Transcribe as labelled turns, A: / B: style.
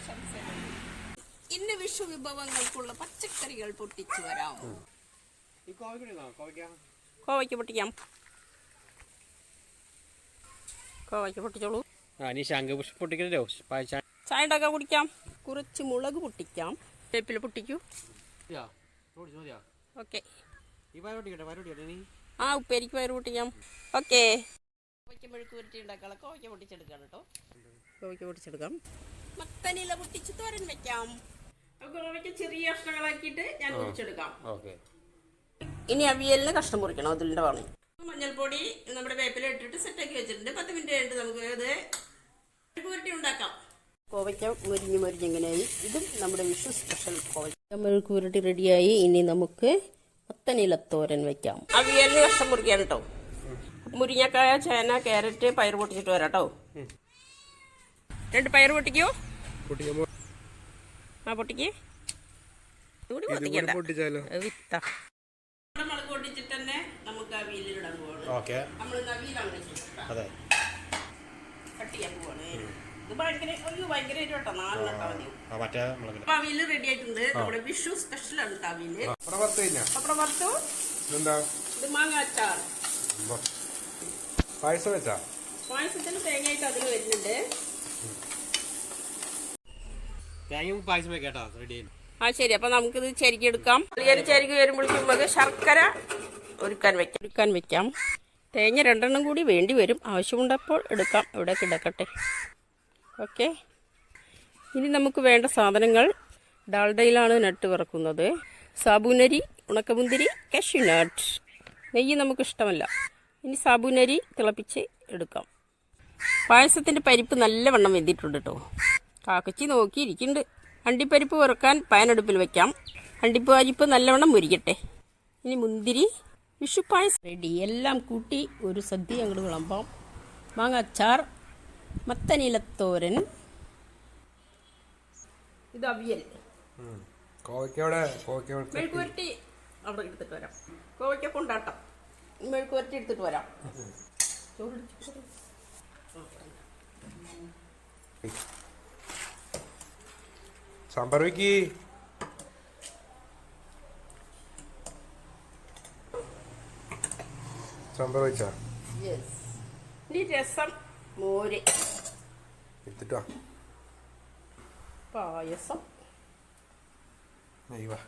A: ആശംസകൾ. ഇന്ന് വിഷു വിഭവങ്ങൾക്കുള്ള പച്ചക്കറികൾ പൊട്ടിച്ചു വരാം. കോവയ്ക്ക് പൊട്ടിക്കാം. കോവയ്ക്ക് പൊട്ടിച്ചോളൂ. ചായ ഉണ്ടാക്കാൻ കുടിക്കാം. കുറച്ച് മുളക് പൊട്ടിക്കാം. വേപ്പില പൊട്ടിക്കൂ. ഓക്കെ. ആ ഉപ്പേരിക്ക് പയർ പൊട്ടിക്കാം. ഓക്കെ. കോവയ്ക്ക് മെഴുക്ക് പുരട്ടി ഉണ്ടാക്കാം. കോവയ്ക്ക് പൊട്ടിച്ചെടുക്കാം കേട്ടോ. കോവയ്ക്ക് പൊട്ടിച്ചെടുക്കാം. മത്തനില പൊട്ടിച്ച് തോരൻ വെക്കാം. കോവയ്ക്ക് ചെറിയ കഷ്ണങ്ങളാക്കിയിട്ട് ഞാൻ പൊടിച്ചെടുക്കാം. ഇനി അവിയലിന് കഷ്ണം മുറിക്കണം. അതിൻ്റെ വേണം. മഞ്ഞൾപ്പൊടി നമ്മുടെ വേപ്പില ഇട്ടിട്ട് സെറ്റാക്കി വെച്ചിട്ടുണ്ട്. 10 മിനിറ്റ് കഴിഞ്ഞിട്ട് നമുക്ക് ഇത് മെഴുക്ക് പുരട്ടി ഉണ്ടാക്കാം. കോവയ്ക്ക മുരിഞ്ഞിങ്ങനെയായി. ഇതും നമ്മുടെ വിഷു സ്പെഷ്യൽ കോവയ്ക്ക മെഴുക്ക് പുരട്ടി റെഡിയായി. ഇനി നമുക്ക് മത്തനിലത്തോരൻ വെക്കാം. അവിയലിന് കഷ്ണം മുറിക്കാൻ കേട്ടോ. മുരിങ്ങക്കായ, ചേന, ക്യാരറ്റ്, പയർ പൊട്ടിച്ചിട്ട് വരാം കേട്ടോ. 2 പയർ പൊട്ടിക്കോ. ആ പൊട്ടിക്ക്. മുളക് പൊട്ടിച്ചിട്ട് തന്നെ നമുക്ക് അവിയലിടാൻ പോവാണ്. നമ്മൾ അവിയലാണ് കട്ട് ചെയ്യാൻ പോവാണ്. ഇത് ഭയങ്കര കേട്ടോ. 4 മതി. അവിയല് റെഡി ആയിട്ടുണ്ട്. നമ്മുടെ വിഷു സ്പെഷ്യൽ ആണ് അവിയല്. പപ്പടം വറുത്തു. ഇത് മാങ്ങ അച്ചാർ. പായസത്തിന് തേങ്ങയായിട്ട് അതിൽ വരുന്നുണ്ട്. ആ ശരി. അപ്പൊ നമുക്കിത് ചെരുക്കിയെടുക്കാം. ചെരുക്കി വരുമ്പോഴേക്കും നമുക്ക് ശർക്കര ഒരുക്കാൻ വെക്കാം. തേങ്ങ 2 കൂടി വേണ്ടി വരും. ആവശ്യമുണ്ടപ്പോൾ എടുക്കാം. ഇവിടെ കിടക്കട്ടെ. ഓക്കെ. ഇനി നമുക്ക് വേണ്ട സാധനങ്ങൾ. ഡാൽഡയിലാണ് നട്ട് വറക്കുന്നത്. സാബൂനരി, ഉണക്കമുന്തിരി, കാഷ്യൂനട്ട്. നെയ്യ് നമുക്ക് ഇഷ്ടമല്ല. ഇനി സാബൂനരി തിളപ്പിച്ച് എടുക്കാം. പായസത്തിൻ്റെ പരിപ്പ് നല്ലവണ്ണം വെന്തിട്ടുണ്ട് കേട്ടോ. കാക്കച്ചി നോക്കിയിരിക്കുന്നുണ്ട്. അണ്ടിപ്പരിപ്പ് വറുക്കാൻ പാനടുപ്പിൽ വെക്കാം. അണ്ടിപ്പരിപ്പ് നല്ലവണ്ണം മുരിക്കട്ടെ. ഇനി മുന്തിരി. വിഷു പായസം റെഡി. എല്ലാം കൂട്ടി ഒരു സദ്യ അങ്ങോട്ട് വിളമ്പാം. മാങ്ങ അച്ചാർ, മത്തനിലത്തോരൻ, ഇത് അവിയൽ. മെഴുക്ക് പുരട്ടി അവിടെ എടുത്തിട്ട് വരാം. കോവയ്ക്ക കൊണ്ടാട്ടം. മെഴുക്ക് പുരട്ടി എടുത്തിട്ട് വരാം.
B: സാമ്പാർ വെക്കി. സാമ്പാർ വെച്ചാ
A: ഇനി രസം, മോര്,
B: എടുത്തിട്ടോ
A: പായസം.
B: അയ്യോ